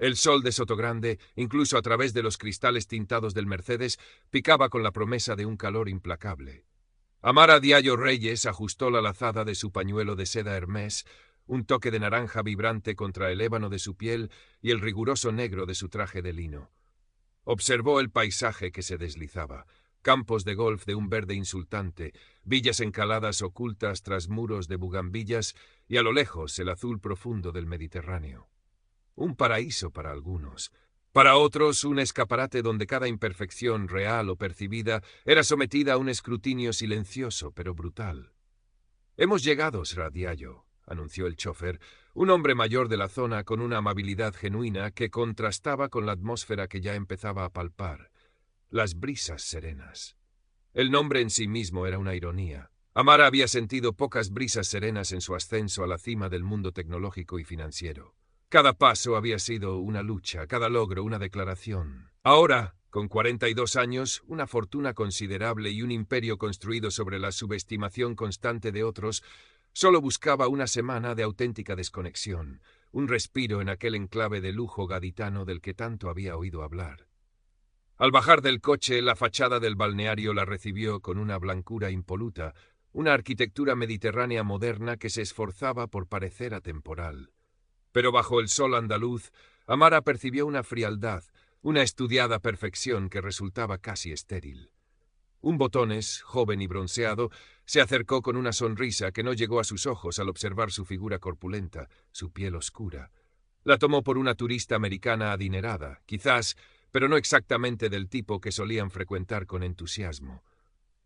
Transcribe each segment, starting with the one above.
El sol de Sotogrande, incluso a través de los cristales tintados del Mercedes, picaba con la promesa de un calor implacable. Amara Diallo Reyes ajustó la lazada de su pañuelo de seda Hermès, un toque de naranja vibrante contra el ébano de su piel y el riguroso negro de su traje de lino. Observó el paisaje que se deslizaba, campos de golf de un verde insultante, villas encaladas ocultas tras muros de bugambillas y a lo lejos el azul profundo del Mediterráneo. Un paraíso para algunos. Para otros, un escaparate donde cada imperfección real o percibida era sometida a un escrutinio silencioso pero brutal. «Hemos llegado, Sra. Diallo», anunció el chofer, un hombre mayor de la zona con una amabilidad genuina que contrastaba con la atmósfera que ya empezaba a palpar. Las brisas serenas. El nombre en sí mismo era una ironía. Amara había sentido pocas brisas serenas en su ascenso a la cima del mundo tecnológico y financiero. Cada paso había sido una lucha, cada logro una declaración. Ahora, con 42 años, una fortuna considerable y un imperio construido sobre la subestimación constante de otros, solo buscaba una semana de auténtica desconexión, un respiro en aquel enclave de lujo gaditano del que tanto había oído hablar. Al bajar del coche, la fachada del balneario la recibió con una blancura impoluta, una arquitectura mediterránea moderna que se esforzaba por parecer atemporal. Pero bajo el sol andaluz, Amara percibió una frialdad, una estudiada perfección que resultaba casi estéril. Un botones, joven y bronceado, se acercó con una sonrisa que no llegó a sus ojos al observar su figura corpulenta, su piel oscura. La tomó por una turista americana adinerada, quizás, pero no exactamente del tipo que solían frecuentar con entusiasmo.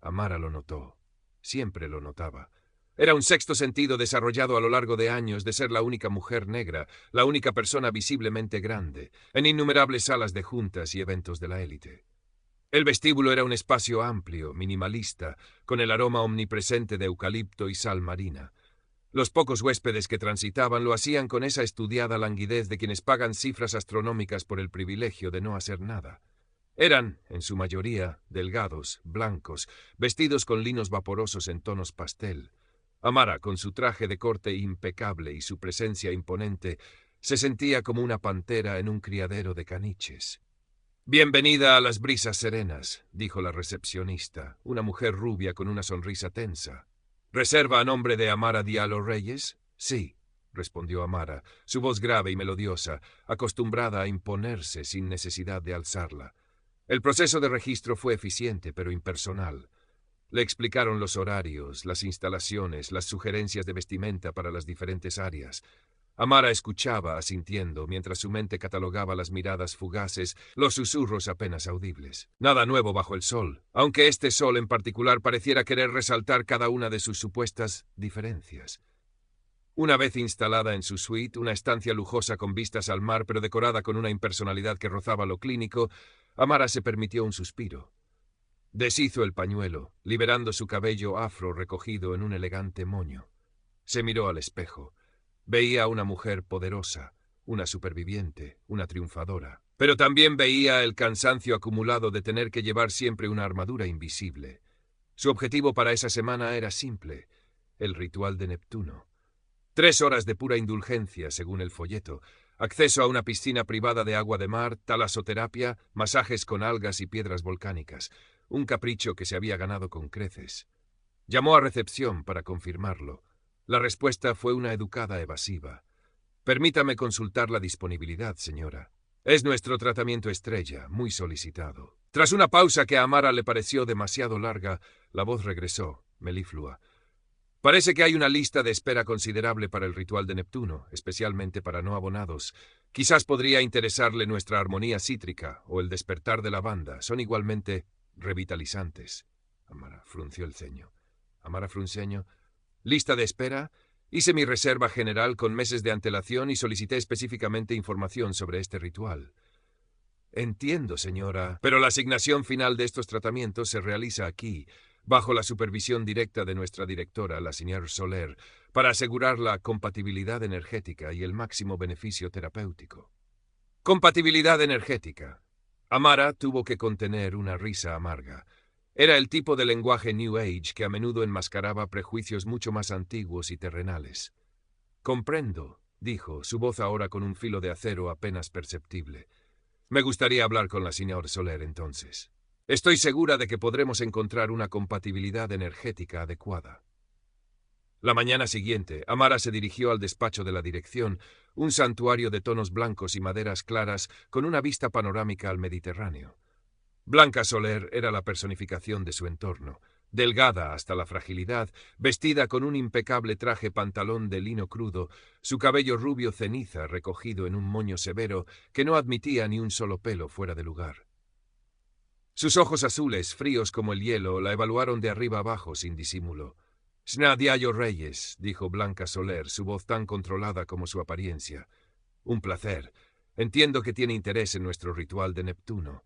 Amara lo notó. Siempre lo notaba. Era un sexto sentido desarrollado a lo largo de años de ser la única mujer negra, la única persona visiblemente grande, en innumerables salas de juntas y eventos de la élite. El vestíbulo era un espacio amplio, minimalista, con el aroma omnipresente de eucalipto y sal marina. Los pocos huéspedes que transitaban lo hacían con esa estudiada languidez de quienes pagan cifras astronómicas por el privilegio de no hacer nada. Eran, en su mayoría, delgados, blancos, vestidos con linos vaporosos en tonos pastel. Amara, con su traje de corte impecable y su presencia imponente, se sentía como una pantera en un criadero de caniches. «Bienvenida a las brisas serenas», dijo la recepcionista, una mujer rubia con una sonrisa tensa. «¿Reserva a nombre de Amara Diallo Reyes?» «Sí», respondió Amara, su voz grave y melodiosa, acostumbrada a imponerse sin necesidad de alzarla. El proceso de registro fue eficiente, pero impersonal. Le explicaron los horarios, las instalaciones, las sugerencias de vestimenta para las diferentes áreas. Amara escuchaba, asintiendo, mientras su mente catalogaba las miradas fugaces, los susurros apenas audibles. Nada nuevo bajo el sol, aunque este sol en particular pareciera querer resaltar cada una de sus supuestas diferencias. Una vez instalada en su suite, una estancia lujosa con vistas al mar pero decorada con una impersonalidad que rozaba lo clínico, Amara se permitió un suspiro. Deshizo el pañuelo, liberando su cabello afro recogido en un elegante moño. Se miró al espejo. Veía a una mujer poderosa, una superviviente, una triunfadora. Pero también veía el cansancio acumulado de tener que llevar siempre una armadura invisible. Su objetivo para esa semana era simple: el ritual de Neptuno. 3 horas de pura indulgencia, según el folleto. Acceso a una piscina privada de agua de mar, talasoterapia, masajes con algas y piedras volcánicas. Un capricho que se había ganado con creces. Llamó a recepción para confirmarlo. La respuesta fue una educada evasiva. «Permítame consultar la disponibilidad, señora. Es nuestro tratamiento estrella, muy solicitado». Tras una pausa que a Amara le pareció demasiado larga, la voz regresó, meliflua. «Parece que hay una lista de espera considerable para el ritual de Neptuno, especialmente para no abonados. Quizás podría interesarle nuestra armonía cítrica o el despertar de la banda. Son igualmente revitalizantes». Amara frunció el ceño. «Lista de espera. Hice mi reserva general con meses de antelación y solicité específicamente información sobre este ritual». «Entiendo, señora, pero la asignación final de estos tratamientos se realiza aquí, bajo la supervisión directa de nuestra directora, la señora Soler, para asegurar la compatibilidad energética y el máximo beneficio terapéutico». «Compatibilidad energética». Amara tuvo que contener una risa amarga. Era el tipo de lenguaje New Age que a menudo enmascaraba prejuicios mucho más antiguos y terrenales. «Comprendo», dijo, su voz ahora con un filo de acero apenas perceptible. Me gustaría hablar con la señora Soler entonces. Estoy segura de que podremos encontrar una compatibilidad energética adecuada. La mañana siguiente, Amara se dirigió al despacho de la dirección, un santuario de tonos blancos y maderas claras con una vista panorámica al Mediterráneo. Blanca Soler era la personificación de su entorno, delgada hasta la fragilidad, vestida con un impecable traje pantalón de lino crudo, su cabello rubio ceniza recogido en un moño severo que no admitía ni un solo pelo fuera de lugar. Sus ojos azules, fríos como el hielo, la evaluaron de arriba abajo sin disimulo. «Sna Diallo Reyes», dijo Blanca Soler, su voz tan controlada como su apariencia. «Un placer. Entiendo que tiene interés en nuestro ritual de Neptuno».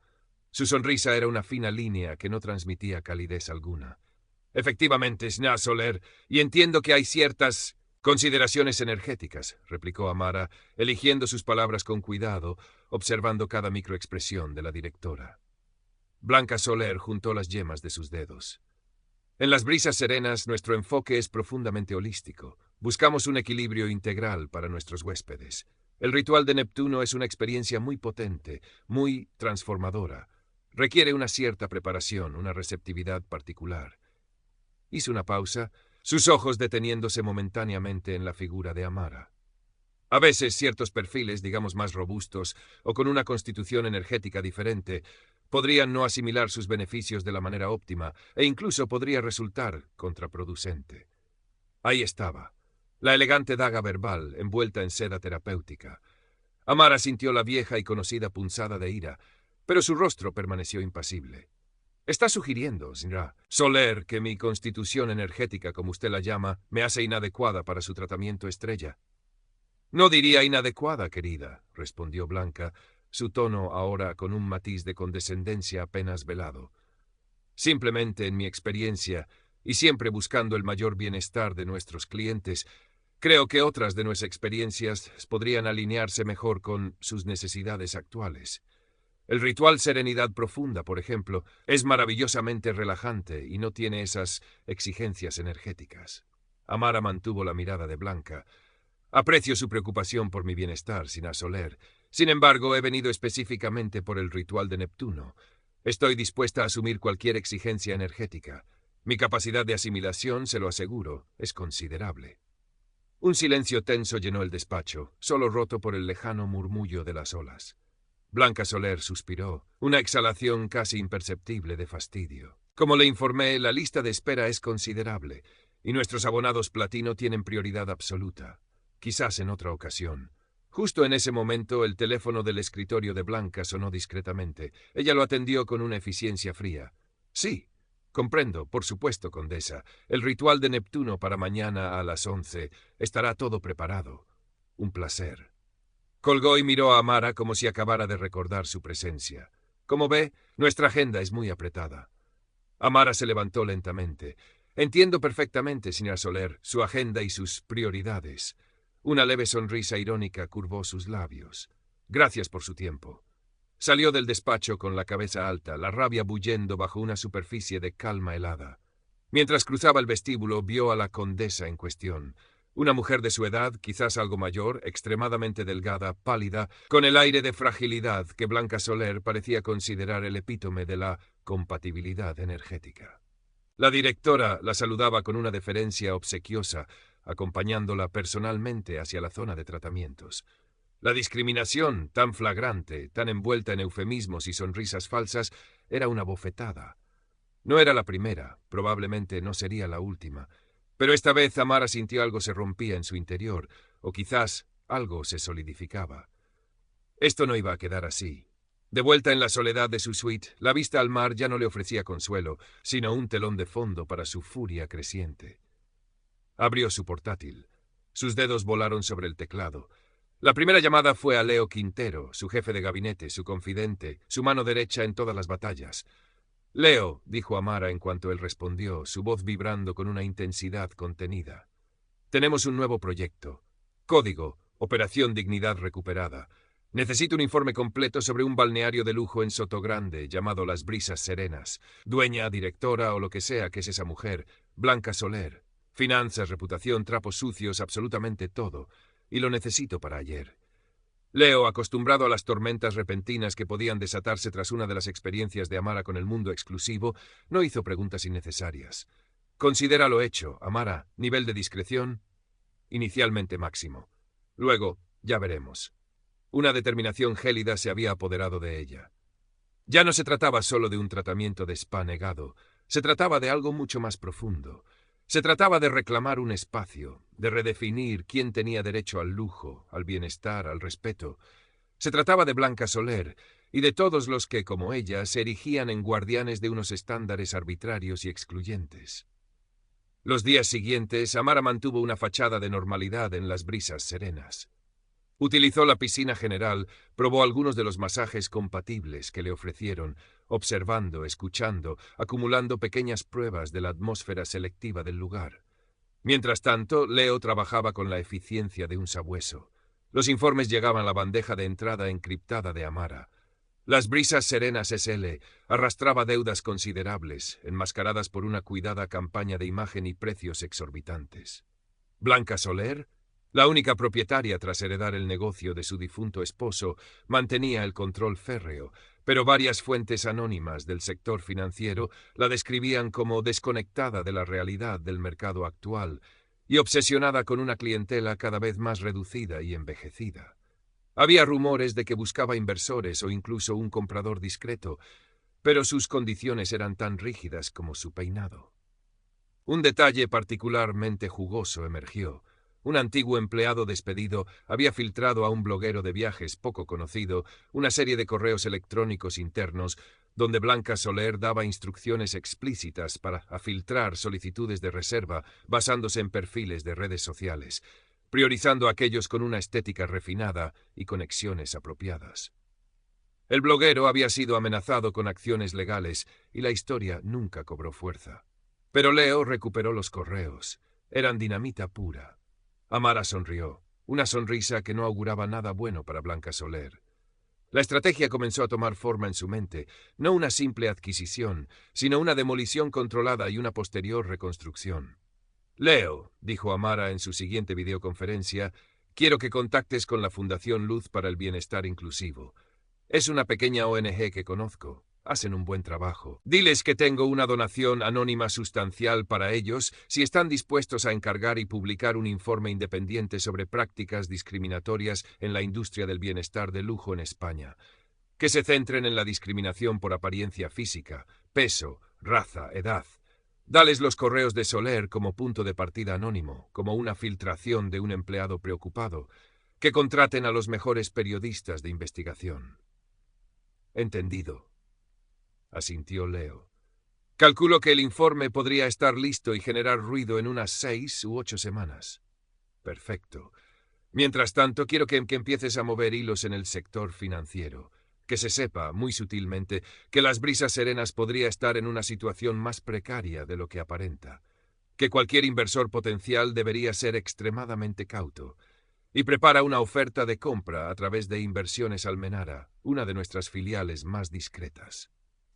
Su sonrisa era una fina línea que no transmitía calidez alguna. «Efectivamente, Sna Soler, y entiendo que hay ciertas consideraciones energéticas», replicó Amara, eligiendo sus palabras con cuidado, observando cada microexpresión de la directora. Blanca Soler juntó las yemas de sus dedos. En las brisas serenas, nuestro enfoque es profundamente holístico. Buscamos un equilibrio integral para nuestros huéspedes. El ritual de Neptuno es una experiencia muy potente, muy transformadora. Requiere una cierta preparación, una receptividad particular. Hizo una pausa, sus ojos deteniéndose momentáneamente en la figura de Amara. A veces ciertos perfiles, digamos más robustos, o con una constitución energética diferente, podrían no asimilar sus beneficios de la manera óptima e incluso podría resultar contraproducente. Ahí estaba, la elegante daga verbal envuelta en seda terapéutica. Amara sintió la vieja y conocida punzada de ira, pero su rostro permaneció impasible. «Está sugiriendo, señora Soler, que mi constitución energética, como usted la llama, me hace inadecuada para su tratamiento estrella». «No diría inadecuada, querida», respondió Blanca, su tono ahora con un matiz de condescendencia apenas velado. «Simplemente, en mi experiencia, y siempre buscando el mayor bienestar de nuestros clientes, creo que otras de nuestras experiencias podrían alinearse mejor con sus necesidades actuales. El ritual Serenidad Profunda, por ejemplo, es maravillosamente relajante y no tiene esas exigencias energéticas». Amara mantuvo la mirada de Blanca. «Aprecio su preocupación por mi bienestar, Sina Soler. Sin embargo, he venido específicamente por el ritual de Neptuno. Estoy dispuesta a asumir cualquier exigencia energética. Mi capacidad de asimilación, se lo aseguro, es considerable». Un silencio tenso llenó el despacho, solo roto por el lejano murmullo de las olas. Blanca Soler suspiró, una exhalación casi imperceptible de fastidio. «Como le informé, la lista de espera es considerable, y nuestros abonados platino tienen prioridad absoluta. Quizás en otra ocasión». Justo en ese momento, el teléfono del escritorio de Blanca sonó discretamente. Ella lo atendió con una eficiencia fría. «Sí, comprendo, por supuesto, condesa. El ritual de Neptuno para mañana a las 11. Estará todo preparado. Un placer». Colgó y miró a Amara como si acabara de recordar su presencia. «Como ve, nuestra agenda es muy apretada». Amara se levantó lentamente. «Entiendo perfectamente, señora Soler, su agenda y sus prioridades». Una leve sonrisa irónica curvó sus labios. «Gracias por su tiempo». Salió del despacho con la cabeza alta, la rabia bullendo bajo una superficie de calma helada. Mientras cruzaba el vestíbulo, vio a la condesa en cuestión. Una mujer de su edad, quizás algo mayor, extremadamente delgada, pálida, con el aire de fragilidad que Blanca Soler parecía considerar el epítome de la compatibilidad energética. La directora la saludaba con una deferencia obsequiosa, acompañándola personalmente hacia la zona de tratamientos. La discriminación, tan flagrante, tan envuelta en eufemismos y sonrisas falsas, era una bofetada. No era la primera, probablemente no sería la última, pero esta vez Amara sintió algo se rompía en su interior, o quizás algo se solidificaba. Esto no iba a quedar así. De vuelta en la soledad de su suite, la vista al mar ya no le ofrecía consuelo, sino un telón de fondo para su furia creciente. Abrió su portátil. Sus dedos volaron sobre el teclado. La primera llamada fue a Leo Quintero, su jefe de gabinete, su confidente, su mano derecha en todas las batallas. «Leo», dijo Amara en cuanto él respondió, su voz vibrando con una intensidad contenida. «Tenemos un nuevo proyecto. Código, Operación Dignidad Recuperada. Necesito un informe completo sobre un balneario de lujo en Sotogrande llamado Las Brisas Serenas. Dueña, directora o lo que sea que es esa mujer, Blanca Soler. Finanzas, reputación, trapos sucios, absolutamente todo. y lo necesito para ayer. Leo, acostumbrado a las tormentas repentinas que podían desatarse tras una de las experiencias de Amara con el mundo exclusivo, no hizo preguntas innecesarias. Considera lo hecho, Amara. Nivel de discreción, inicialmente máximo. Luego, ya veremos. Una determinación gélida se había apoderado de ella. Ya no se trataba solo de un tratamiento de spa negado, se trataba de algo mucho más profundo. Se trataba de reclamar un espacio, de redefinir quién tenía derecho al lujo, al bienestar, al respeto. Se trataba de Blanca Soler y de todos los que, como ella, se erigían en guardianes de unos estándares arbitrarios y excluyentes. Los días siguientes, Amara mantuvo una fachada de normalidad en las brisas serenas. Utilizó la piscina general, probó algunos de los masajes compatibles que le ofrecieron, observando, escuchando, acumulando pequeñas pruebas de la atmósfera selectiva del lugar. Mientras tanto, Leo trabajaba con la eficiencia de un sabueso. Los informes llegaban a la bandeja de entrada encriptada de Amara. Las brisas serenas SL arrastraba deudas considerables, enmascaradas por una cuidada campaña de imagen y precios exorbitantes. Blanca Soler, la única propietaria tras heredar el negocio de su difunto esposo, mantenía el control férreo, pero varias fuentes anónimas del sector financiero la describían como desconectada de la realidad del mercado actual y obsesionada con una clientela cada vez más reducida y envejecida. Había rumores de que buscaba inversores o incluso un comprador discreto, pero sus condiciones eran tan rígidas como su peinado. Un detalle particularmente jugoso emergió. Un antiguo empleado despedido había filtrado a un bloguero de viajes poco conocido una serie de correos electrónicos internos donde Blanca Soler daba instrucciones explícitas para filtrar solicitudes de reserva basándose en perfiles de redes sociales, priorizando aquellos con una estética refinada y conexiones apropiadas. El bloguero había sido amenazado con acciones legales y la historia nunca cobró fuerza. Pero Leo recuperó los correos. Eran dinamita pura. Amara sonrió, una sonrisa que no auguraba nada bueno para Blanca Soler. La estrategia comenzó a tomar forma en su mente, no una simple adquisición, sino una demolición controlada y una posterior reconstrucción. Leo, dijo Amara en su siguiente videoconferencia, quiero que contactes con la Fundación Luz para el Bienestar Inclusivo. Es una pequeña ONG que conozco. Hacen un buen trabajo. Diles que tengo una donación anónima sustancial para ellos si están dispuestos a encargar y publicar un informe independiente sobre prácticas discriminatorias en la industria del bienestar de lujo en España. Que se centren en la discriminación por apariencia física, peso, raza, edad. Dales los correos de Soler como punto de partida anónimo, como una filtración de un empleado preocupado. Que contraten a los mejores periodistas de investigación. Entendido, asintió Leo. Calculo que el informe podría estar listo y generar ruido en unas 6 u 8 semanas. Perfecto. Mientras tanto, quiero que empieces a mover hilos en el sector financiero. Que se sepa, muy sutilmente, que las brisas serenas podría estar en una situación más precaria de lo que aparenta. Que cualquier inversor potencial debería ser extremadamente cauto. Y prepara una oferta de compra a través de Inversiones Almenara, una de nuestras filiales más discretas.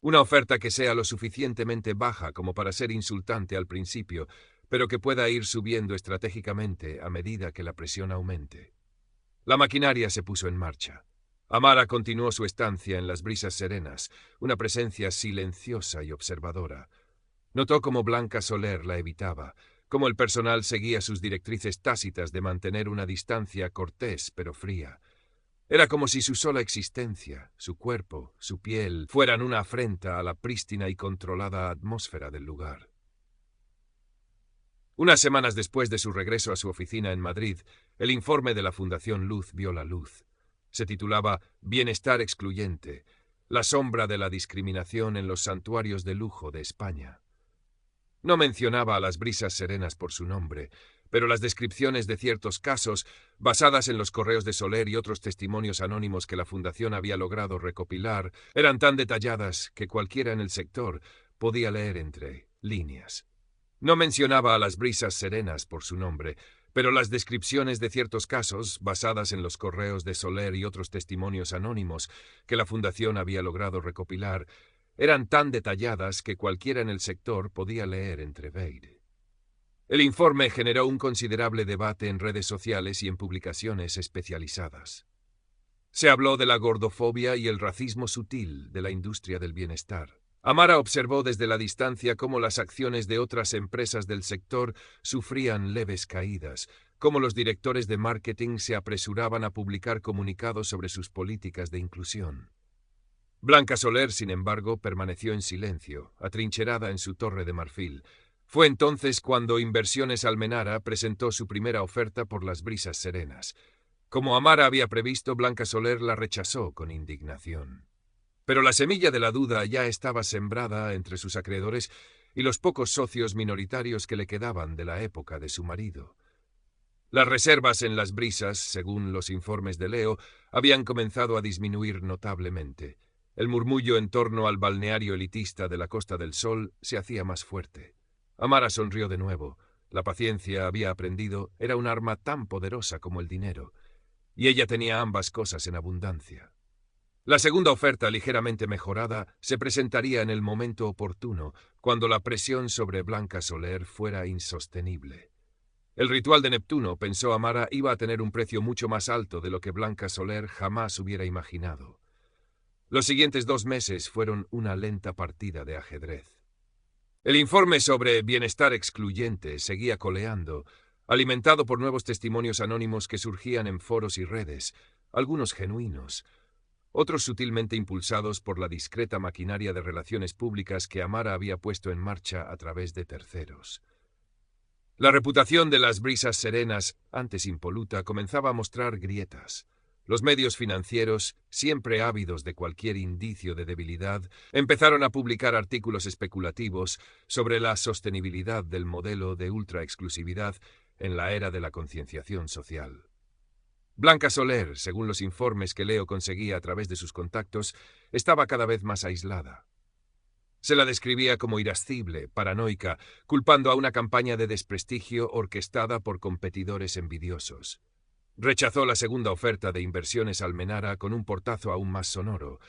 Una oferta que sea lo suficientemente baja como para ser insultante al principio, pero que pueda ir subiendo estratégicamente a medida que la presión aumente. La maquinaria se puso en marcha. Amara continuó su estancia en las brisas serenas, una presencia silenciosa y observadora. Notó cómo Blanca Soler la evitaba, cómo el personal seguía sus directrices tácitas de mantener una distancia cortés pero fría. Era como si su sola existencia, su cuerpo, su piel, fueran una afrenta a la prístina y controlada atmósfera del lugar. Unas semanas después de su regreso a su oficina en Madrid, el informe de la Fundación Luz vio la luz. Se titulaba Bienestar excluyente, la sombra de la discriminación en los santuarios de lujo de España. No mencionaba a las brisas serenas por su nombre, pero las descripciones de ciertos casos, basadas en los correos de Soler y otros testimonios anónimos que la Fundación había logrado recopilar, eran tan detalladas que cualquiera en el sector podía leer entre líneas. No mencionaba a las brisas serenas por su nombre, pero las descripciones de ciertos casos, basadas en los correos de Soler y otros testimonios anónimos que la Fundación había logrado recopilar, eran tan detalladas que cualquiera en el sector podía leer entre veinte. El informe generó un considerable debate en redes sociales y en publicaciones especializadas. Se habló de la gordofobia y el racismo sutil de la industria del bienestar. Amara observó desde la distancia cómo las acciones de otras empresas del sector sufrían leves caídas, cómo los directores de marketing se apresuraban a publicar comunicados sobre sus políticas de inclusión. Blanca Soler, sin embargo, permaneció en silencio, atrincherada en su torre de marfil. Fue entonces cuando Inversiones Almenara presentó su primera oferta por las brisas serenas. Como Amara había previsto, Blanca Soler la rechazó con indignación. Pero la semilla de la duda ya estaba sembrada entre sus acreedores y los pocos socios minoritarios que le quedaban de la época de su marido. Las reservas en las brisas, según los informes de Leo, habían comenzado a disminuir notablemente. El murmullo en torno al balneario elitista de la Costa del Sol se hacía más fuerte. Amara sonrió de nuevo. La paciencia, había aprendido, era un arma tan poderosa como el dinero, y ella tenía ambas cosas en abundancia. La segunda oferta, ligeramente mejorada, se presentaría en el momento oportuno, cuando la presión sobre Blanca Soler fuera insostenible. El ritual de Neptuno, pensó Amara, iba a tener un precio mucho más alto de lo que Blanca Soler jamás hubiera imaginado. Los siguientes 2 meses fueron una lenta partida de ajedrez. El informe sobre bienestar excluyente seguía coleando, alimentado por nuevos testimonios anónimos que surgían en foros y redes, algunos genuinos, otros sutilmente impulsados por la discreta maquinaria de relaciones públicas que Amara había puesto en marcha a través de terceros. La reputación de las brisas serenas, antes impoluta, comenzaba a mostrar grietas. Los medios financieros, siempre ávidos de cualquier indicio de debilidad, empezaron a publicar artículos especulativos sobre la sostenibilidad del modelo de ultraexclusividad en la era de la concienciación social. Blanca Soler, según los informes que Leo conseguía a través de sus contactos, estaba cada vez más aislada. Se la describía como irascible, paranoica, culpando a una campaña de desprestigio orquestada por competidores envidiosos. Rechazó la segunda oferta de Inversiones Almenara con un portazo aún más sonoro,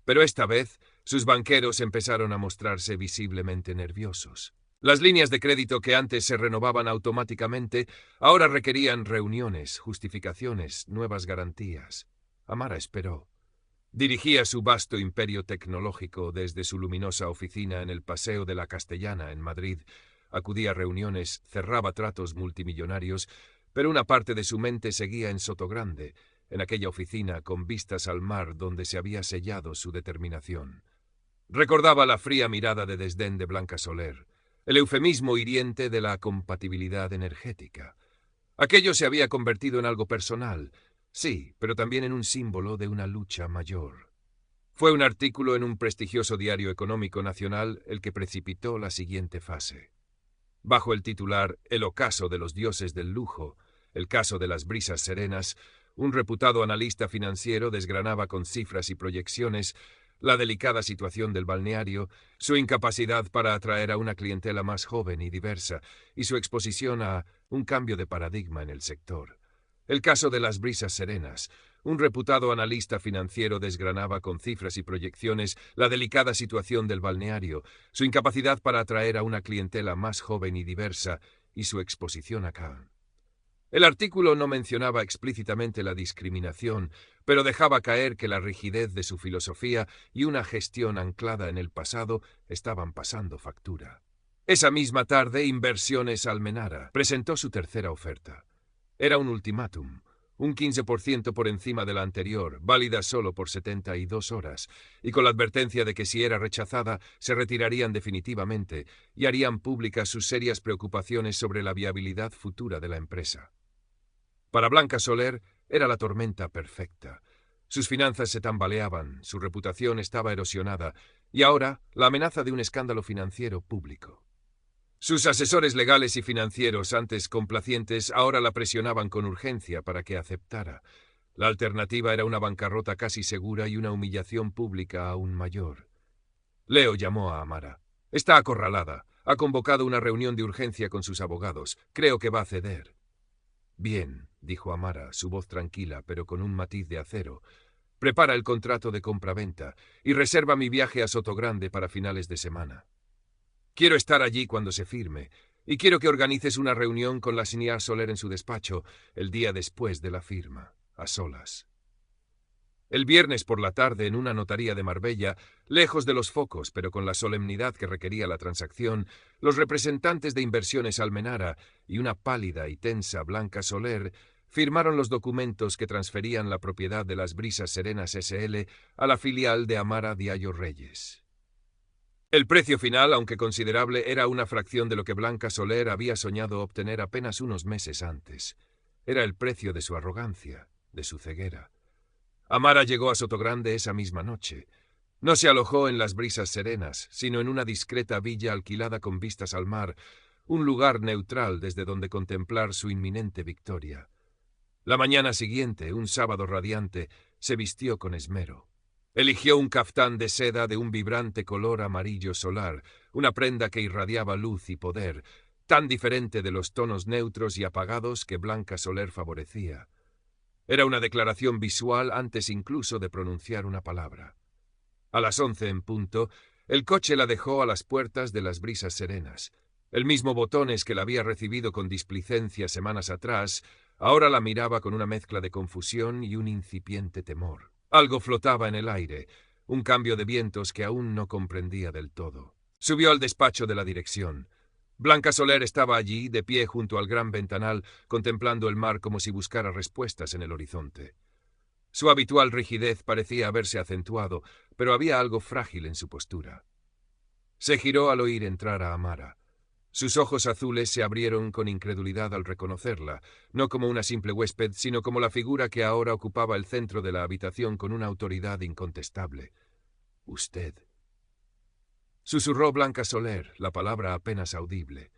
pero esta vez sus banqueros empezaron a mostrarse visiblemente nerviosos. Las líneas de crédito que antes se renovaban automáticamente ahora requerían reuniones, justificaciones, nuevas garantías. Amara esperó. Dirigía su vasto imperio tecnológico desde su luminosa oficina en el Paseo de la Castellana, en Madrid. Acudía a reuniones, cerraba tratos multimillonarios, pero una parte de su mente seguía en Sotogrande, en aquella oficina con vistas al mar donde se había sellado su determinación. Recordaba la fría mirada de desdén de Blanca Soler, el eufemismo hiriente de la compatibilidad energética. Aquello se había convertido en algo personal, sí, pero también en un símbolo de una lucha mayor. Fue un artículo en un prestigioso diario económico nacional el que precipitó la siguiente fase. Bajo el titular «El ocaso de los dioses del lujo», el caso de las brisas serenas, un reputado analista financiero desgranaba con cifras y proyecciones la delicada situación del balneario, su incapacidad para atraer a una clientela más joven y diversa, y su exposición a un cambio de paradigma en el sector. El caso de las brisas serenas. Un reputado analista financiero desgranaba con cifras y proyecciones la delicada situación del balneario, su incapacidad para atraer a una clientela más joven y diversa, y su exposición acá. El artículo no mencionaba explícitamente la discriminación, pero dejaba caer que la rigidez de su filosofía y una gestión anclada en el pasado estaban pasando factura. Esa misma tarde, Inversiones Almenara presentó su tercera oferta. Era un ultimátum, un 15% por encima de la anterior, válida solo por 72 horas, y con la advertencia de que si era rechazada, se retirarían definitivamente y harían públicas sus serias preocupaciones sobre la viabilidad futura de la empresa. Para Blanca Soler era la tormenta perfecta. Sus finanzas se tambaleaban, su reputación estaba erosionada, y ahora la amenaza de un escándalo financiero público. Sus asesores legales y financieros, antes complacientes, ahora la presionaban con urgencia para que aceptara. La alternativa era una bancarrota casi segura y una humillación pública aún mayor. Leo llamó a Amara. Está acorralada. Ha convocado una reunión de urgencia con sus abogados. Creo que va a ceder. Bien, dijo Amara, su voz tranquila, pero con un matiz de acero. Prepara el contrato de compraventa y reserva mi viaje a Sotogrande para finales de semana. Quiero estar allí cuando se firme. Y quiero que organices una reunión con la señora Soler en su despacho el día después de la firma, a solas. El viernes por la tarde, en una notaría de Marbella, lejos de los focos, pero con la solemnidad que requería la transacción, los representantes de Inversiones Almenara y una pálida y tensa Blanca Soler firmaron los documentos que transferían la propiedad de las Brisas Serenas S.L. a la filial de Amara Diallo Reyes. El precio final, aunque considerable, era una fracción de lo que Blanca Soler había soñado obtener apenas unos meses antes. Era el precio de su arrogancia, de su ceguera. Amara llegó a Sotogrande esa misma noche. No se alojó en las Brisas Serenas, sino en una discreta villa alquilada con vistas al mar, un lugar neutral desde donde contemplar su inminente victoria. La mañana siguiente, un sábado radiante, se vistió con esmero. Eligió un caftán de seda de un vibrante color amarillo solar, una prenda que irradiaba luz y poder, tan diferente de los tonos neutros y apagados que Blanca Soler favorecía. Era una declaración visual antes incluso de pronunciar una palabra. A las 11 en punto, el coche la dejó a las puertas de las Brisas Serenas. El mismo Botones que la había recibido con displicencia semanas atrás, ahora la miraba con una mezcla de confusión y un incipiente temor. Algo flotaba en el aire, un cambio de vientos que aún no comprendía del todo. Subió al despacho de la dirección. Blanca Soler estaba allí, de pie junto al gran ventanal, contemplando el mar como si buscara respuestas en el horizonte. Su habitual rigidez parecía haberse acentuado, pero había algo frágil en su postura. Se giró al oír entrar a Amara. Sus ojos azules se abrieron con incredulidad al reconocerla, no como una simple huésped, sino como la figura que ahora ocupaba el centro de la habitación con una autoridad incontestable. «Usted», susurró Blanca Soler, la palabra apenas audible.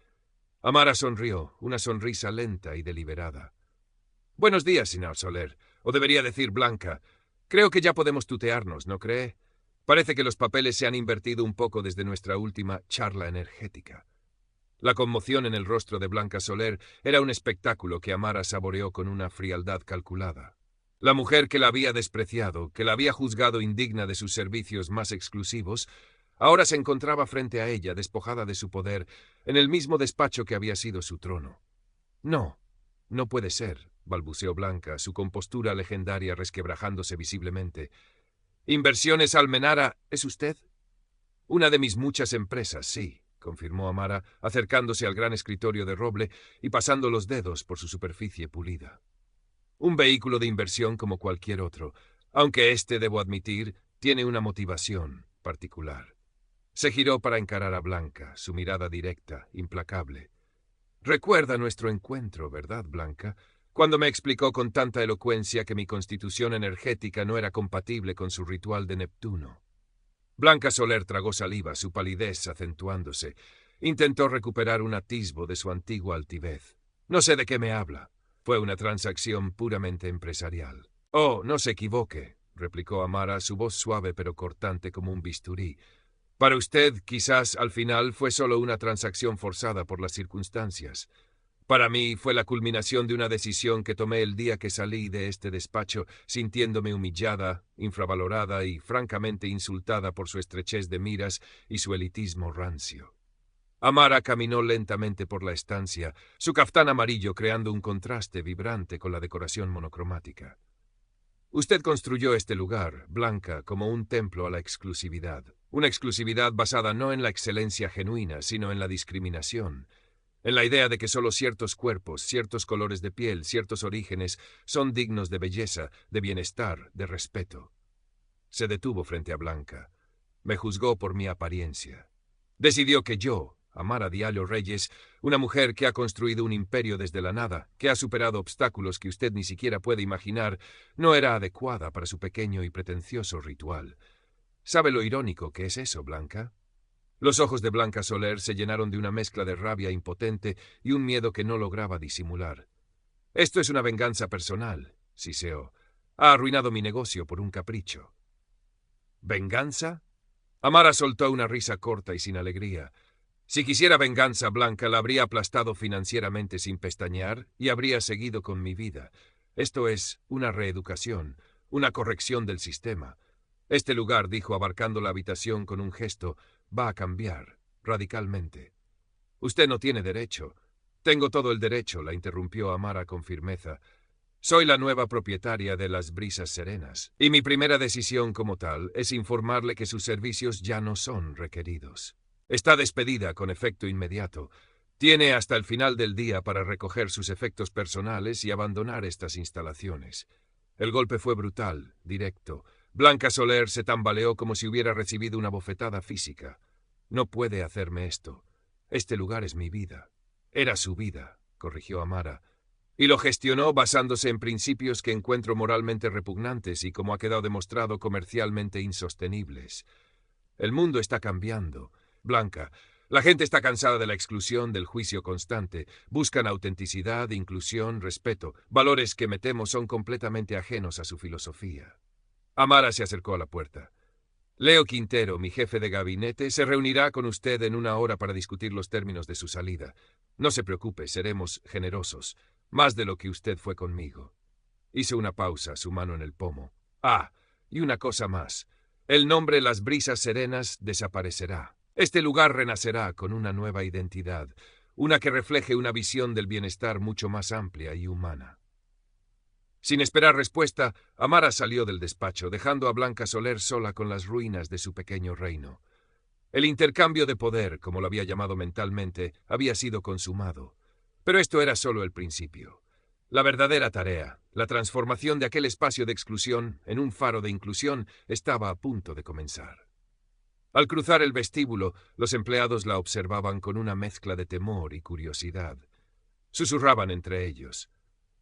Amara sonrió, una sonrisa lenta y deliberada. «Buenos días, señor Soler, o debería decir Blanca. Creo que ya podemos tutearnos, ¿no cree? Parece que los papeles se han invertido un poco desde nuestra última charla energética». La conmoción en el rostro de Blanca Soler era un espectáculo que Amara saboreó con una frialdad calculada. La mujer que la había despreciado, que la había juzgado indigna de sus servicios más exclusivos, ahora se encontraba frente a ella, despojada de su poder, en el mismo despacho que había sido su trono. «No, no puede ser», balbuceó Blanca, su compostura legendaria resquebrajándose visiblemente. «¿Inversiones Almenara es usted?» «Una de mis muchas empresas, sí», confirmó Amara, acercándose al gran escritorio de roble y pasando los dedos por su superficie pulida. «Un vehículo de inversión como cualquier otro, aunque este, debo admitir, tiene una motivación particular». Se giró para encarar a Blanca, su mirada directa, implacable. «Recuerda nuestro encuentro, ¿verdad, Blanca? Cuando me explicó con tanta elocuencia que mi constitución energética no era compatible con su ritual de Neptuno». Blanca Soler tragó saliva, su palidez acentuándose. Intentó recuperar un atisbo de su antigua altivez. «No sé de qué me habla. Fue una transacción puramente empresarial». «Oh, no se equivoque», replicó Amara, su voz suave pero cortante como un bisturí. «Para usted, quizás, al final, fue solo una transacción forzada por las circunstancias. Para mí fue la culminación de una decisión que tomé el día que salí de este despacho, sintiéndome humillada, infravalorada y francamente insultada por su estrechez de miras y su elitismo rancio». Amara caminó lentamente por la estancia, su caftán amarillo creando un contraste vibrante con la decoración monocromática. «Usted construyó este lugar, Blanca, como un templo a la exclusividad. Una exclusividad basada no en la excelencia genuina, sino en la discriminación. En la idea de que solo ciertos cuerpos, ciertos colores de piel, ciertos orígenes son dignos de belleza, de bienestar, de respeto». Se detuvo frente a Blanca. Me juzgó por mi apariencia. Decidió que yo, Amara Diallo Reyes, una mujer que ha construido un imperio desde la nada, que ha superado obstáculos que usted ni siquiera puede imaginar, no era adecuada para su pequeño y pretencioso ritual. ¿Sabe lo irónico que es eso, Blanca? Los ojos de Blanca Soler se llenaron de una mezcla de rabia impotente y un miedo que no lograba disimular. «Esto es una venganza personal», siseó. «Ha arruinado mi negocio por un capricho». «¿Venganza?» Amara soltó una risa corta y sin alegría. Si quisiera venganza, Blanca, la habría aplastado financieramente sin pestañear y habría seguido con mi vida. Esto es una reeducación, una corrección del sistema. Este lugar, dijo abarcando la habitación con un gesto, va a cambiar, radicalmente. Usted no tiene derecho. Tengo todo el derecho, la interrumpió Amara con firmeza. Soy la nueva propietaria de las Brisas Serenas, y mi primera decisión como tal es informarle que sus servicios ya no son requeridos. Está despedida con efecto inmediato. Tiene hasta el final del día para recoger sus efectos personales y abandonar estas instalaciones. El golpe fue brutal, directo. Blanca Soler se tambaleó como si hubiera recibido una bofetada física. No puede hacerme esto. Este lugar es mi vida. Era su vida, corrigió Amara, y lo gestionó basándose en principios que encuentro moralmente repugnantes y, como ha quedado demostrado, comercialmente insostenibles. El mundo está cambiando. Blanca, la gente está cansada de la exclusión, del juicio constante. Buscan autenticidad, inclusión, respeto, valores que me temo son completamente ajenos a su filosofía. Amara se acercó a la puerta. Leo Quintero, mi jefe de gabinete, se reunirá con usted en 1 hora para discutir los términos de su salida. No se preocupe, seremos generosos, más de lo que usted fue conmigo. Hizo una pausa, su mano en el pomo. Ah, y una cosa más. El nombre Las Brisas Serenas desaparecerá. Este lugar renacerá con una nueva identidad, una que refleje una visión del bienestar mucho más amplia y humana. Sin esperar respuesta, Amara salió del despacho, dejando a Blanca Soler sola con las ruinas de su pequeño reino. El intercambio de poder, como lo había llamado mentalmente, había sido consumado. Pero esto era solo el principio. La verdadera tarea, la transformación de aquel espacio de exclusión en un faro de inclusión, estaba a punto de comenzar. Al cruzar el vestíbulo, los empleados la observaban con una mezcla de temor y curiosidad. Susurraban entre ellos.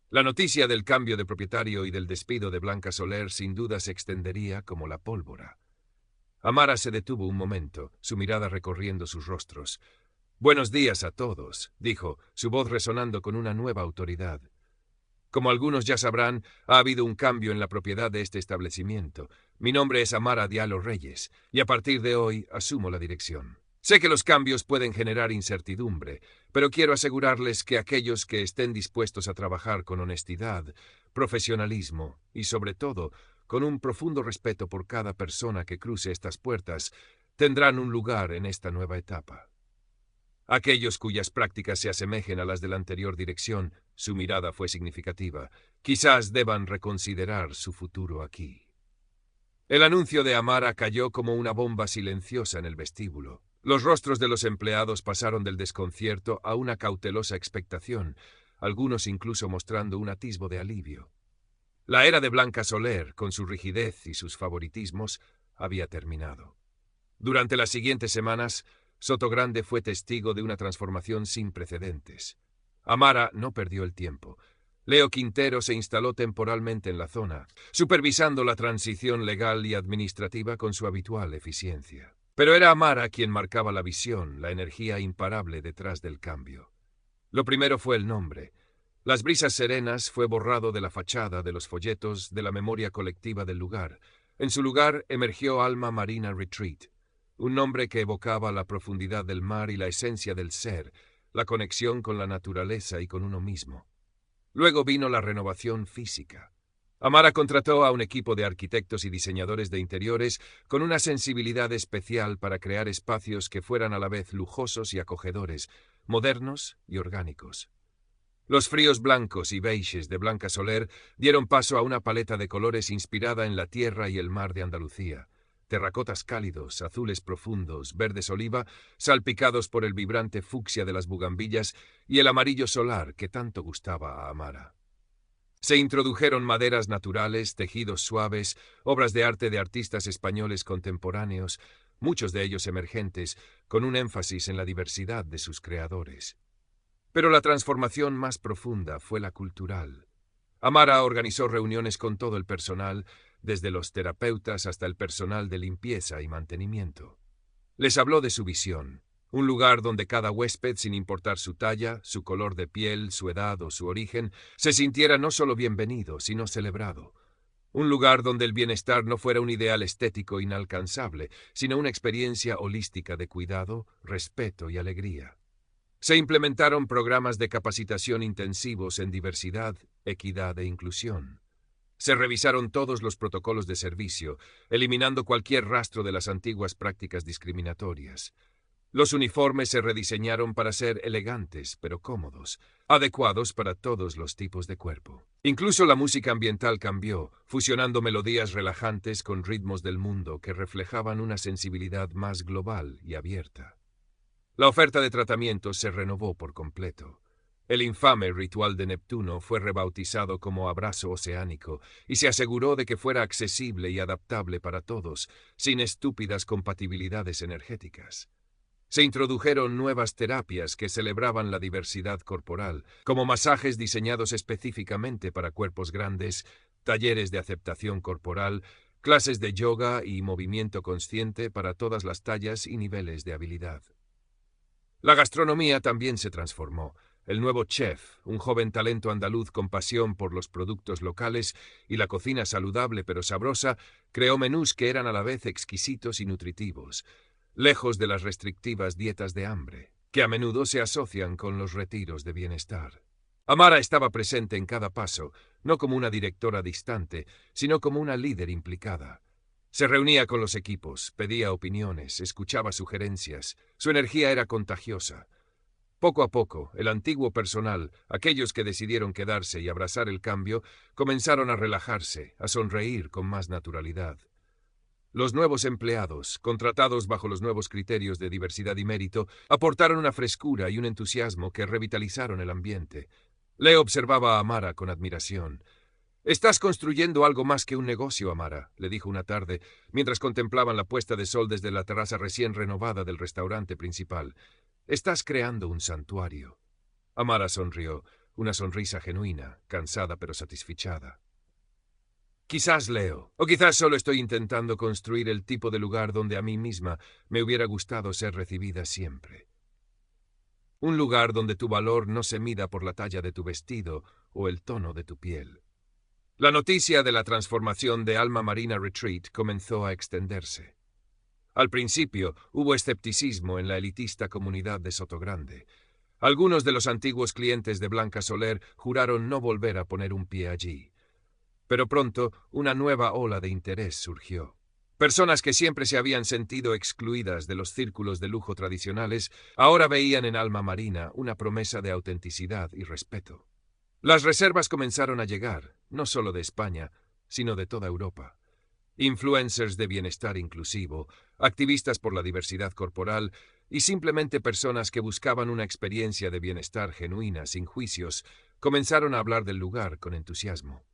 La noticia del cambio de propietario y del despido de Blanca Soler sin duda se extendería como la pólvora. Amara se detuvo un momento, su mirada recorriendo sus rostros. «Buenos días a todos», dijo, su voz resonando con una nueva autoridad. «Como algunos ya sabrán, ha habido un cambio en la propiedad de este establecimiento. Mi nombre es Amara Diallo Reyes, y a partir de hoy asumo la dirección. Sé que los cambios pueden generar incertidumbre, pero quiero asegurarles que aquellos que estén dispuestos a trabajar con honestidad, profesionalismo y, sobre todo, con un profundo respeto por cada persona que cruce estas puertas, tendrán un lugar en esta nueva etapa. Aquellos cuyas prácticas se asemejen a las de la anterior dirección, su mirada fue significativa, quizás deban reconsiderar su futuro aquí». El anuncio de Amara cayó como una bomba silenciosa en el vestíbulo. Los rostros de los empleados pasaron del desconcierto a una cautelosa expectación, algunos incluso mostrando un atisbo de alivio. La era de Blanca Soler, con su rigidez y sus favoritismos, había terminado. Durante las siguientes semanas, Sotogrande fue testigo de una transformación sin precedentes. Amara no perdió el tiempo. Leo Quintero se instaló temporalmente en la zona, supervisando la transición legal y administrativa con su habitual eficiencia. Pero era Amara quien marcaba la visión, la energía imparable detrás del cambio. Lo primero fue el nombre. Las Brisas Serenas fue borrado de la fachada, de los folletos, de la memoria colectiva del lugar. En su lugar emergió Alma Marina Retreat, un nombre que evocaba la profundidad del mar y la esencia del ser, la conexión con la naturaleza y con uno mismo. Luego vino la renovación física. Amara contrató a un equipo de arquitectos y diseñadores de interiores con una sensibilidad especial para crear espacios que fueran a la vez lujosos y acogedores, modernos y orgánicos. Los fríos blancos y beiges de Blanca Soler dieron paso a una paleta de colores inspirada en la tierra y el mar de Andalucía. Terracotas cálidos, azules profundos, verdes oliva, salpicados por el vibrante fucsia de las bugambillas y el amarillo solar que tanto gustaba a Amara. Se introdujeron maderas naturales, tejidos suaves, obras de arte de artistas españoles contemporáneos, muchos de ellos emergentes, con un énfasis en la diversidad de sus creadores. Pero la transformación más profunda fue la cultural. Amara organizó reuniones con todo el personal, desde los terapeutas hasta el personal de limpieza y mantenimiento. Les habló de su visión. Un lugar donde cada huésped, sin importar su talla, su color de piel, su edad o su origen, se sintiera no solo bienvenido, sino celebrado. Un lugar donde el bienestar no fuera un ideal estético inalcanzable, sino una experiencia holística de cuidado, respeto y alegría. Se implementaron programas de capacitación intensivos en diversidad, equidad e inclusión. Se revisaron todos los protocolos de servicio, eliminando cualquier rastro de las antiguas prácticas discriminatorias. Los uniformes se rediseñaron para ser elegantes, pero cómodos, adecuados para todos los tipos de cuerpo. Incluso la música ambiental cambió, fusionando melodías relajantes con ritmos del mundo que reflejaban una sensibilidad más global y abierta. La oferta de tratamientos se renovó por completo. El infame ritual de Neptuno fue rebautizado como abrazo oceánico y se aseguró de que fuera accesible y adaptable para todos, sin estúpidas compatibilidades energéticas. Se introdujeron nuevas terapias que celebraban la diversidad corporal, como masajes diseñados específicamente para cuerpos grandes, talleres de aceptación corporal, clases de yoga y movimiento consciente para todas las tallas y niveles de habilidad. La gastronomía también se transformó. El nuevo chef, un joven talento andaluz con pasión por los productos locales y la cocina saludable pero sabrosa, creó menús que eran a la vez exquisitos y nutritivos, lejos de las restrictivas dietas de hambre, que a menudo se asocian con los retiros de bienestar. Amara estaba presente en cada paso, no como una directora distante, sino como una líder implicada. Se reunía con los equipos, pedía opiniones, escuchaba sugerencias. Su energía era contagiosa. Poco a poco, el antiguo personal, aquellos que decidieron quedarse y abrazar el cambio, comenzaron a relajarse, a sonreír con más naturalidad. Los nuevos empleados, contratados bajo los nuevos criterios de diversidad y mérito, aportaron una frescura y un entusiasmo que revitalizaron el ambiente. Le observaba a Amara con admiración. «Estás construyendo algo más que un negocio, Amara», le dijo una tarde, mientras contemplaban la puesta de sol desde la terraza recién renovada del restaurante principal. «Estás creando un santuario». Amara sonrió, una sonrisa genuina, cansada pero satisfechada. «Quizás leo, o quizás solo estoy intentando construir el tipo de lugar donde a mí misma me hubiera gustado ser recibida siempre. Un lugar donde tu valor no se mida por la talla de tu vestido o el tono de tu piel». La noticia de la transformación de Alma Marina Retreat comenzó a extenderse. Al principio hubo escepticismo en la elitista comunidad de Sotogrande. Algunos de los antiguos clientes de Blanca Soler juraron no volver a poner un pie allí. Pero pronto una nueva ola de interés surgió. Personas que siempre se habían sentido excluidas de los círculos de lujo tradicionales ahora veían en Alma Marina una promesa de autenticidad y respeto. Las reservas comenzaron a llegar, no solo de España, sino de toda Europa. Influencers de bienestar inclusivo, activistas por la diversidad corporal y simplemente personas que buscaban una experiencia de bienestar genuina, sin juicios, comenzaron a hablar del lugar con entusiasmo.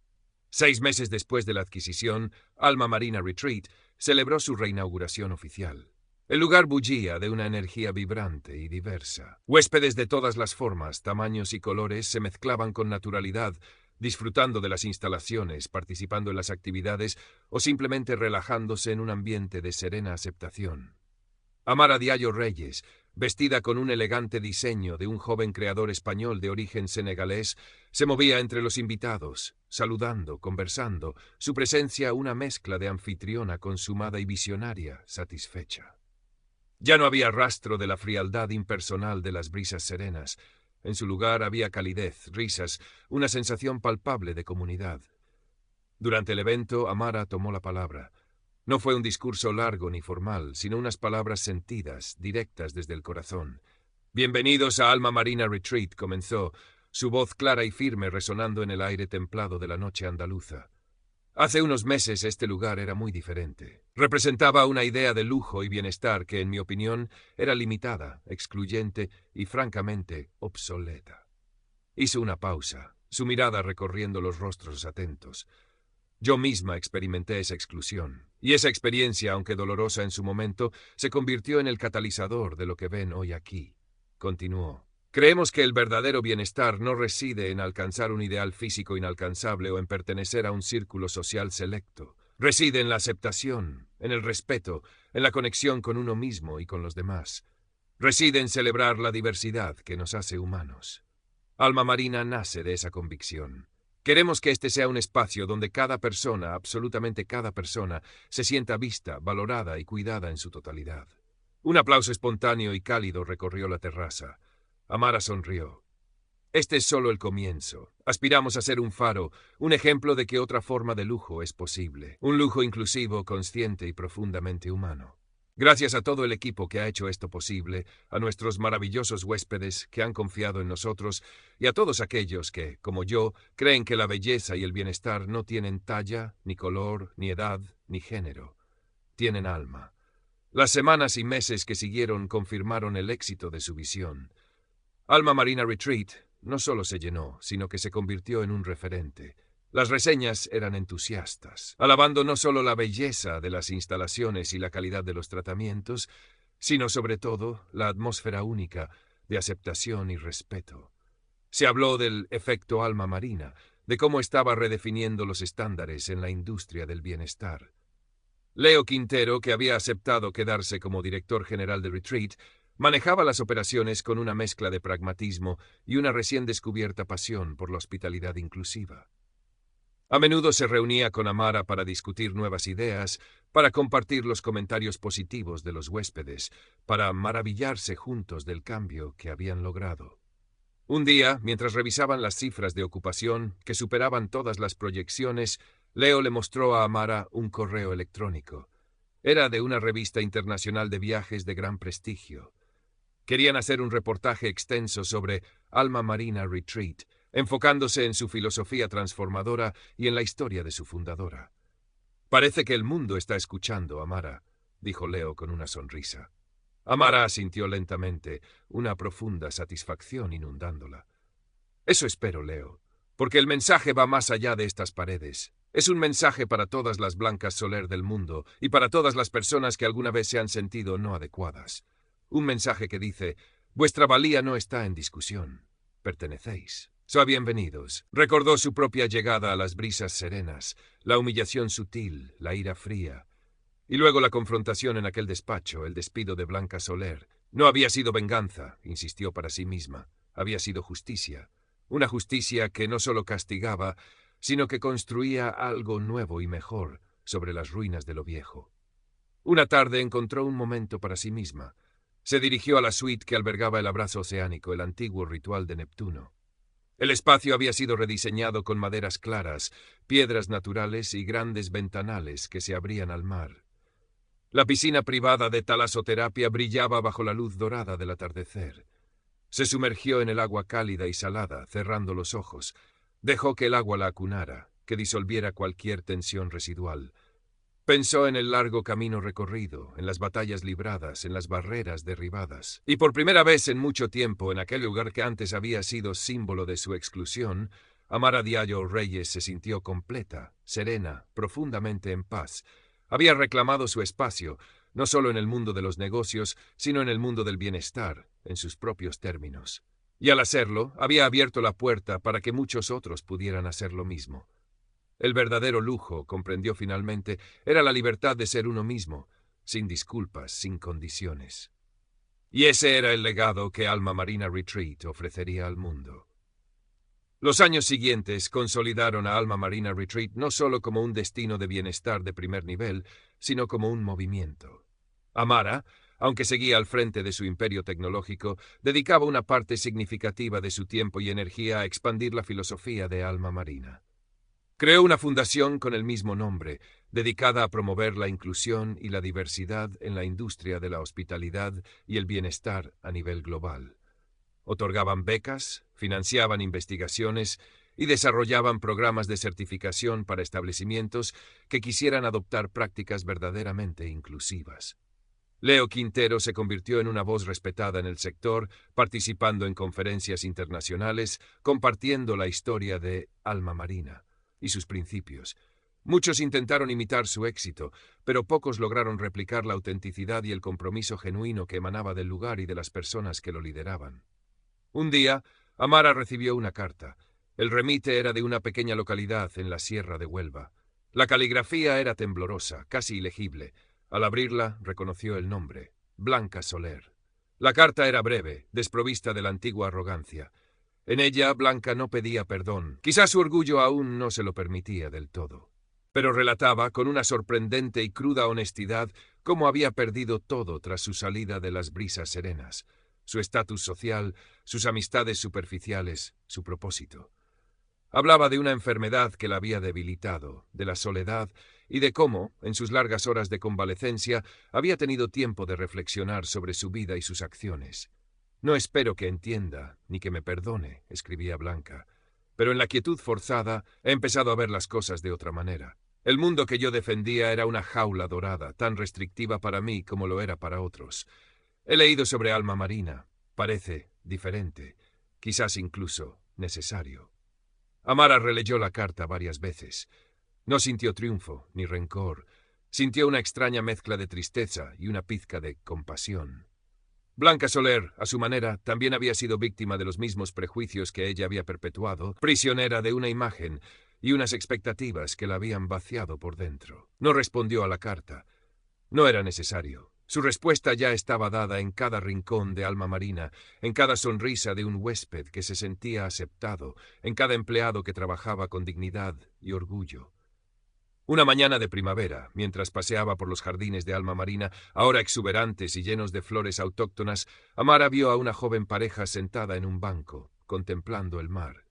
6 meses después de la adquisición, Alma Marina Retreat celebró su reinauguración oficial. El lugar bullía de una energía vibrante y diversa. Huéspedes de todas las formas, tamaños y colores se mezclaban con naturalidad, disfrutando de las instalaciones, participando en las actividades o simplemente relajándose en un ambiente de serena aceptación. Amara Diallo Reyes, vestida con un elegante diseño de un joven creador español de origen senegalés, se movía entre los invitados, saludando, conversando, su presencia una mezcla de anfitriona consumada y visionaria, satisfecha. Ya no había rastro de la frialdad impersonal de las brisas serenas. En su lugar había calidez, risas, una sensación palpable de comunidad. Durante el evento, Amara tomó la palabra. No fue un discurso largo ni formal, sino unas palabras sentidas, directas desde el corazón. «Bienvenidos a Alma Marina Retreat», comenzó, su voz clara y firme resonando en el aire templado de la noche andaluza. Hace unos meses este lugar era muy diferente. Representaba una idea de lujo y bienestar que, en mi opinión, era limitada, excluyente y, francamente, obsoleta. Hizo una pausa, su mirada recorriendo los rostros atentos. Yo misma experimenté esa exclusión, y esa experiencia, aunque dolorosa en su momento, se convirtió en el catalizador de lo que ven hoy aquí. Continuó. Creemos que el verdadero bienestar no reside en alcanzar un ideal físico inalcanzable o en pertenecer a un círculo social selecto. Reside en la aceptación, en el respeto, en la conexión con uno mismo y con los demás. Reside en celebrar la diversidad que nos hace humanos. Alma Marina nace de esa convicción. Queremos que este sea un espacio donde cada persona, absolutamente cada persona, se sienta vista, valorada y cuidada en su totalidad. Un aplauso espontáneo y cálido recorrió la terraza. Amara sonrió. Este es solo el comienzo. Aspiramos a ser un faro, un ejemplo de que otra forma de lujo es posible. Un lujo inclusivo, consciente y profundamente humano. Gracias a todo el equipo que ha hecho esto posible, a nuestros maravillosos huéspedes que han confiado en nosotros y a todos aquellos que, como yo, creen que la belleza y el bienestar no tienen talla, ni color, ni edad, ni género. Tienen alma. Las semanas y meses que siguieron confirmaron el éxito de su visión. Alma Marina Retreat no solo se llenó, sino que se convirtió en un referente. Las reseñas eran entusiastas, alabando no solo la belleza de las instalaciones y la calidad de los tratamientos, sino sobre todo la atmósfera única de aceptación y respeto. Se habló del efecto alma marina, de cómo estaba redefiniendo los estándares en la industria del bienestar. Leo Quintero, que había aceptado quedarse como director general de Retreat, manejaba las operaciones con una mezcla de pragmatismo y una recién descubierta pasión por la hospitalidad inclusiva. A menudo se reunía con Amara para discutir nuevas ideas, para compartir los comentarios positivos de los huéspedes, para maravillarse juntos del cambio que habían logrado. Un día, mientras revisaban las cifras de ocupación, que superaban todas las proyecciones, Leo le mostró a Amara un correo electrónico. Era de una revista internacional de viajes de gran prestigio. Querían hacer un reportaje extenso sobre Alma Marina Retreat, enfocándose en su filosofía transformadora y en la historia de su fundadora. «Parece que el mundo está escuchando, Amara», dijo Leo con una sonrisa. Amara asintió lentamente, una profunda satisfacción inundándola. «Eso espero, Leo, porque el mensaje va más allá de estas paredes. Es un mensaje para todas las Blancas Soler del mundo y para todas las personas que alguna vez se han sentido no adecuadas. Un mensaje que dice, vuestra valía no está en discusión. Pertenecéis. Sois bienvenidos». Recordó su propia llegada a las brisas serenas, la humillación sutil, la ira fría. Y luego la confrontación en aquel despacho, el despido de Blanca Soler. No había sido venganza, insistió para sí misma. Había sido justicia. Una justicia que no solo castigaba, sino que construía algo nuevo y mejor sobre las ruinas de lo viejo. Una tarde encontró un momento para sí misma. Se dirigió a la suite que albergaba el abrazo oceánico, el antiguo ritual de Neptuno. El espacio había sido rediseñado con maderas claras, piedras naturales y grandes ventanales que se abrían al mar. La piscina privada de talasoterapia brillaba bajo la luz dorada del atardecer. Se sumergió en el agua cálida y salada, cerrando los ojos. Dejó que el agua la acunara, que disolviera cualquier tensión residual. Pensó en el largo camino recorrido, en las batallas libradas, en las barreras derribadas. Y por primera vez en mucho tiempo, en aquel lugar que antes había sido símbolo de su exclusión, Amara Diallo Reyes se sintió completa, serena, profundamente en paz. Había reclamado su espacio, no solo en el mundo de los negocios, sino en el mundo del bienestar, en sus propios términos. Y al hacerlo, había abierto la puerta para que muchos otros pudieran hacer lo mismo. El verdadero lujo, comprendió finalmente, era la libertad de ser uno mismo, sin disculpas, sin condiciones. Y ese era el legado que Alma Marina Retreat ofrecería al mundo. Los años siguientes consolidaron a Alma Marina Retreat no solo como un destino de bienestar de primer nivel, sino como un movimiento. Amara, aunque seguía al frente de su imperio tecnológico, dedicaba una parte significativa de su tiempo y energía a expandir la filosofía de Alma Marina. Creó una fundación con el mismo nombre, dedicada a promover la inclusión y la diversidad en la industria de la hospitalidad y el bienestar a nivel global. Otorgaban becas, financiaban investigaciones y desarrollaban programas de certificación para establecimientos que quisieran adoptar prácticas verdaderamente inclusivas. Leo Quintero se convirtió en una voz respetada en el sector, participando en conferencias internacionales, compartiendo la historia de Alma Marina y sus principios. Muchos intentaron imitar su éxito, pero pocos lograron replicar la autenticidad y el compromiso genuino que emanaba del lugar y de las personas que lo lideraban. Un día, Amara recibió una carta. El remite era de una pequeña localidad en la Sierra de Huelva. La caligrafía era temblorosa, casi ilegible. Al abrirla, reconoció el nombre: Blanca Soler. La carta era breve, desprovista de la antigua arrogancia. En ella, Blanca no pedía perdón. Quizás su orgullo aún no se lo permitía del todo. Pero relataba, con una sorprendente y cruda honestidad, cómo había perdido todo tras su salida de las brisas serenas. Su estatus social, sus amistades superficiales, su propósito. Hablaba de una enfermedad que la había debilitado, de la soledad y de cómo, en sus largas horas de convalecencia, había tenido tiempo de reflexionar sobre su vida y sus acciones. «No espero que entienda, ni que me perdone», escribía Blanca, «pero en la quietud forzada he empezado a ver las cosas de otra manera. El mundo que yo defendía era una jaula dorada, tan restrictiva para mí como lo era para otros. He leído sobre alma marina. Parece diferente, quizás incluso necesario». Amara releyó la carta varias veces. No sintió triunfo ni rencor. Sintió una extraña mezcla de tristeza y una pizca de compasión. Blanca Soler, a su manera, también había sido víctima de los mismos prejuicios que ella había perpetuado, prisionera de una imagen y unas expectativas que la habían vaciado por dentro. No respondió a la carta. No era necesario. Su respuesta ya estaba dada en cada rincón de alma marina, en cada sonrisa de un huésped que se sentía aceptado, en cada empleado que trabajaba con dignidad y orgullo. Una mañana de primavera, mientras paseaba por los jardines de alma marina, ahora exuberantes y llenos de flores autóctonas, Amara vio a una joven pareja sentada en un banco, contemplando el mar.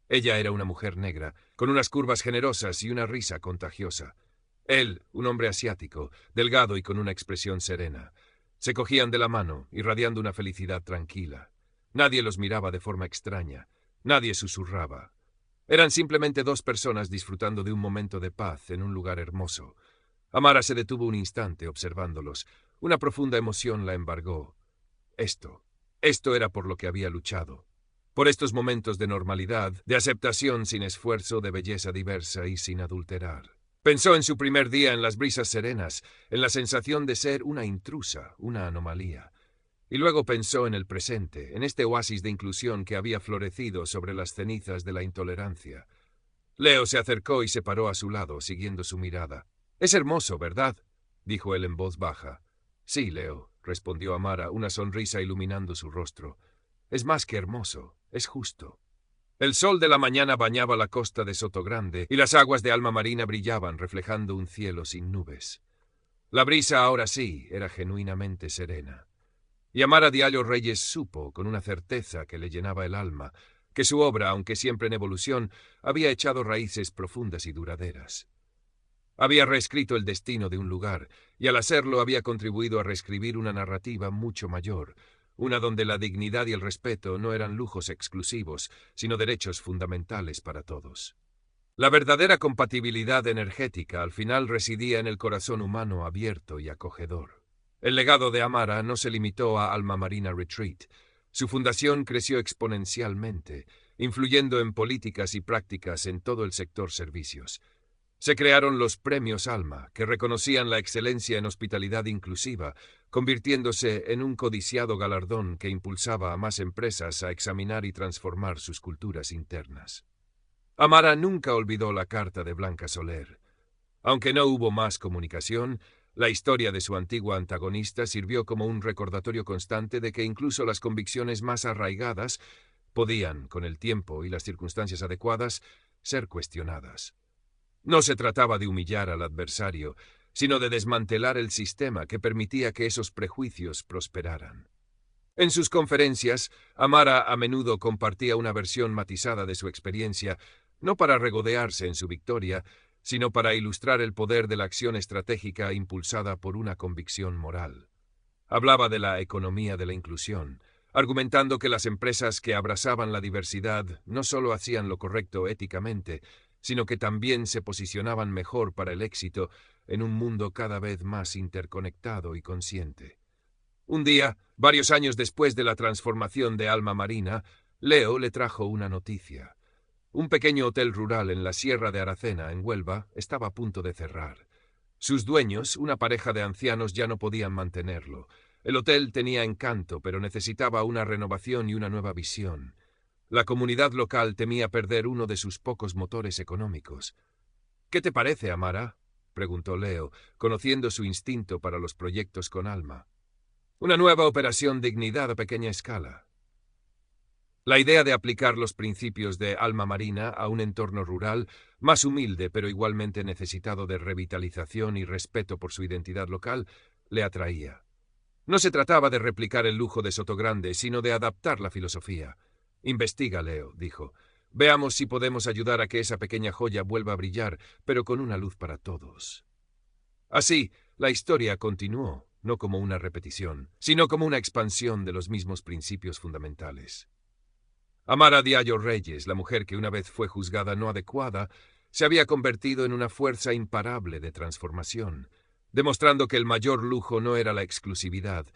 Ella era una mujer negra, con unas curvas generosas y una risa contagiosa. Él, un hombre asiático, delgado y con una expresión serena. Se cogían de la mano, irradiando una felicidad tranquila. Nadie los miraba de forma extraña. Nadie susurraba. Eran simplemente dos personas disfrutando de un momento de paz en un lugar hermoso. Amara se detuvo un instante observándolos. Una profunda emoción la embargó. Esto era por lo que había luchado. Por estos momentos de normalidad, de aceptación sin esfuerzo, de belleza diversa y sin adulterar. Pensó en su primer día en las brisas serenas, en la sensación de ser una intrusa, una anomalía. Y luego pensó en el presente, en este oasis de inclusión que había florecido sobre las cenizas de la intolerancia. Leo se acercó y se paró a su lado, siguiendo su mirada. «Es hermoso, ¿verdad?», dijo él en voz baja. «Sí, Leo», respondió Amara, una sonrisa iluminando su rostro. «Es más que hermoso, es justo». El sol de la mañana bañaba la costa de Sotogrande y las aguas de alma marina brillaban, reflejando un cielo sin nubes. La brisa ahora sí era genuinamente serena. Y Amara Diallo Reyes supo, con una certeza que le llenaba el alma, que su obra, aunque siempre en evolución, había echado raíces profundas y duraderas. Había reescrito el destino de un lugar, y al hacerlo había contribuido a reescribir una narrativa mucho mayor, una donde la dignidad y el respeto no eran lujos exclusivos, sino derechos fundamentales para todos. La verdadera compatibilidad energética al final residía en el corazón humano abierto y acogedor. El legado de Amara no se limitó a Alma Marina Retreat. Su fundación creció exponencialmente, influyendo en políticas y prácticas en todo el sector servicios. Se crearon los Premios Alma, que reconocían la excelencia en hospitalidad inclusiva, convirtiéndose en un codiciado galardón que impulsaba a más empresas a examinar y transformar sus culturas internas. Amara nunca olvidó la carta de Blanca Soler. Aunque no hubo más comunicación, la historia de su antigua antagonista sirvió como un recordatorio constante de que incluso las convicciones más arraigadas podían, con el tiempo y las circunstancias adecuadas, ser cuestionadas. No se trataba de humillar al adversario, sino de desmantelar el sistema que permitía que esos prejuicios prosperaran. En sus conferencias, Amara a menudo compartía una versión matizada de su experiencia, no para regodearse en su victoria, sino para ilustrar el poder de la acción estratégica impulsada por una convicción moral. Hablaba de la economía de la inclusión, argumentando que las empresas que abrazaban la diversidad no solo hacían lo correcto éticamente, sino que también se posicionaban mejor para el éxito en un mundo cada vez más interconectado y consciente. Un día, varios años después de la transformación de Alma Marina, Leo le trajo una noticia. Un pequeño hotel rural en la Sierra de Aracena, en Huelva, estaba a punto de cerrar. Sus dueños, una pareja de ancianos, ya no podían mantenerlo. El hotel tenía encanto, pero necesitaba una renovación y una nueva visión. La comunidad local temía perder uno de sus pocos motores económicos. «¿Qué te parece, Amara?», preguntó Leo, conociendo su instinto para los proyectos con alma. «Una nueva operación Dignidad a pequeña escala». La idea de aplicar los principios de Alma Marina a un entorno rural, más humilde pero igualmente necesitado de revitalización y respeto por su identidad local, le atraía. No se trataba de replicar el lujo de Sotogrande, sino de adaptar la filosofía. «Investiga, Leo», dijo. Veamos si podemos ayudar a que esa pequeña joya vuelva a brillar, pero con una luz para todos. Así, la historia continuó, no como una repetición, sino como una expansión de los mismos principios fundamentales. Amara Diallo Reyes, la mujer que una vez fue juzgada no adecuada, se había convertido en una fuerza imparable de transformación, demostrando que el mayor lujo no era la exclusividad,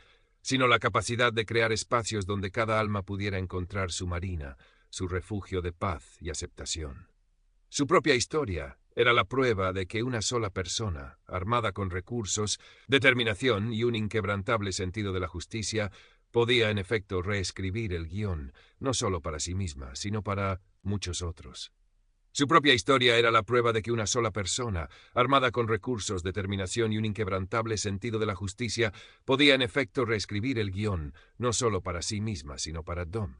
sino la capacidad de crear espacios donde cada alma pudiera encontrar su marina, su refugio de paz y aceptación. Su propia historia era la prueba de que una sola persona, armada con recursos, determinación y un inquebrantable sentido de la justicia, podía en efecto reescribir el guión, no solo para sí misma, sino para muchos otros. Su propia historia era la prueba de que una sola persona, armada con recursos, determinación y un inquebrantable sentido de la justicia, podía en efecto reescribir el guión, no solo para sí misma, sino para Dom.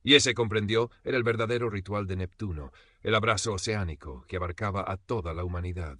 Y ese, comprendió, era el verdadero ritual de Neptuno, el abrazo oceánico que abarcaba a toda la humanidad.